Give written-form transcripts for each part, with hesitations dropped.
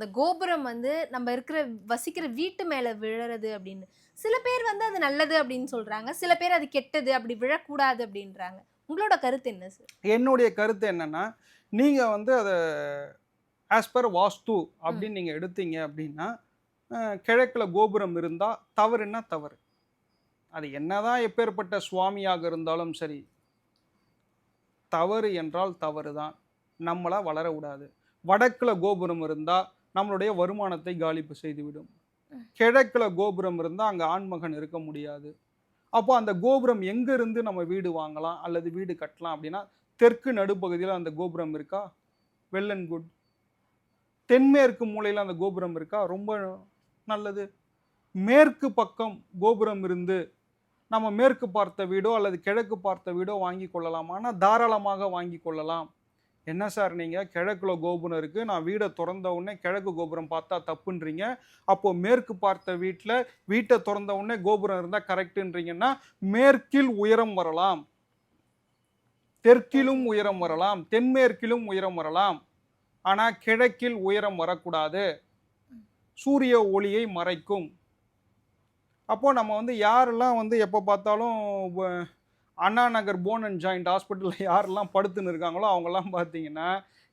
அந்த கோபுரம் வந்து நம்ம இருக்கிற வசிக்கிற வீட்டு மேல விழறது அப்படின்னு. சில பேர் வந்து அது நல்லது அப்படின்னு சொல்றாங்க. சில பேர் அது கெட்டது, அப்படி விழக்கூடாது அப்படின்றாங்க. உங்களோட கருத்து என்ன சார்? என்னுடைய கருத்து என்னன்னா, நீங்க வந்து அத ஆஸ் பர் வாஸ்து ம். அப்படின்னு நீங்க எடுத்தீங்க அப்படின்னா, கிழக்குல கோபுரம் இருந்தா தவறுன்னா தவறு. அது என்னதான் எப்பேர்ப்பட்ட சுவாமியாக இருந்தாலும் சரி, தவறு என்றால் தவறு தான். நம்மள வளர விடாது. வடக்குல கோபுரம் இருந்தா, நம்மளுடைய வருமானத்தை காலிப்பு செய்துவிடும். கிழக்குல கோபுரம் இருந்தா, அங்க ஆண்மகன் இருக்க முடியாது. அப்போ அந்த கோபுரம் எங்க இருந்து நம்ம வீடு வாங்கலாம் அல்லது வீடு கட்டலாம் அப்படின்னா, தெற்கு நடுப்பகுதியில அந்த கோபுரம் இருக்கா? Well and good. தென்மேற்கு மூலையில அந்த கோபுரம் இருக்கா? ரொம்ப நல்லது. மேற்கு பக்கம் கோபுரம் இருந்து, நம்ம மேற்கு பார்த்த வீடோ அல்லது கிழக்கு பார்த்த வீடோ வாங்கிக் கொள்ளலாமான்னா, தாராளமாக வாங்கிக் கொள்ளலாம். என்ன சார் நீங்க கிழக்குல கோபுரம் இருக்கு. நான் வீட தொறந்த உடனே கிழக்கு கோபுரம் பார்த்தா தப்புன்றீங்க. அப்போ மேற்கு பார்த்த வீட்ட தொறந்த உடனே கோபுரம் இருந்தா கரெக்ட்ன்றீங்கன்னா, மேற்கில் உயரம் வரலாம். தெற்கிலும் உயரம் வரலாம். தென்மேற்கிலும் உயரம் வரலாம். ஆனா கிழக்கில் உயரம் வரக்கூடாது. சூரிய ஒளியை மறைக்கும். அப்போ நம்ம வந்து யாரெல்லாம் வந்து எப்ப பார்த்தாலும் வ Anna Nagar phone and joint ஹாஸ்பிட்டல்ல யாரெல்லாம் படுத்துன்னு இருக்காங்களோ, அவங்கலாம் பார்த்தீங்கன்னா,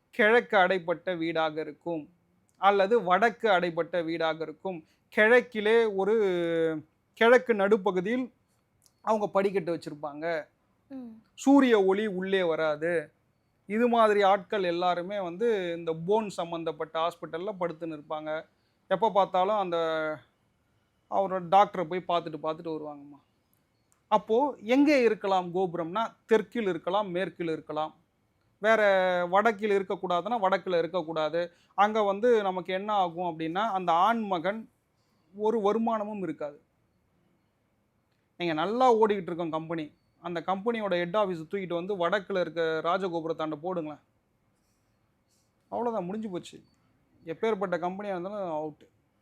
கிழக்கு அடைப்பட்ட வீடாக இருக்கும். அல்லது வடக்கு அடைப்பட்ட வீடாக இருக்கும். கிழக்கிலே ஒரு கிழக்கு நடுப்பகுதியில் அவங்க படிக்கட்டு வச்சிருப்பாங்க. ம். சூரிய ஒளி உள்ளே வராது. இது மாதிரி ஆட்கள் எல்லாருமே வந்து இந்த போன் சம்மந்தப்பட்ட ஹாஸ்பிட்டல்ல படுத்துன்னு இருப்பாங்க. எப்ப பார்த்தாலும் அந்த அவரோட டாக்டர போய் பார்த்துட்டு பார்த்துட்டு வருவாங்கம்மா. அப்போ எங்கே இருக்கலாம் கோபுரம்னா, தெற்கில் இருக்கலாம், மேற்கில் இருக்கலாம். வேற வடக்கில் இருக்கக்கூடாதுன்னா, வடக்குல இருக்கக்கூடாது. அங்க வந்து நமக்கு என்ன ஆகும் அப்டின்னா, அந்த ஆண் மகன் ஒரு வருமானமும் இருக்காது. நீங்க நல்லா ஓடிக்கிட்டு இருக்கும் கம்பெனி. அந்த கம்பெனியோட ஹெட் ஆஃபீஸ தூக்கிட்டு வந்து வடக்குல இருக்க ராஜகோபுரத்தாண்ட போடுங்களேன். அவ்வளோதான் முடிஞ்சு போச்சு. எப்பேர்ப்பட்ட கம்பெனியா இருந்தாலும் அவுட்.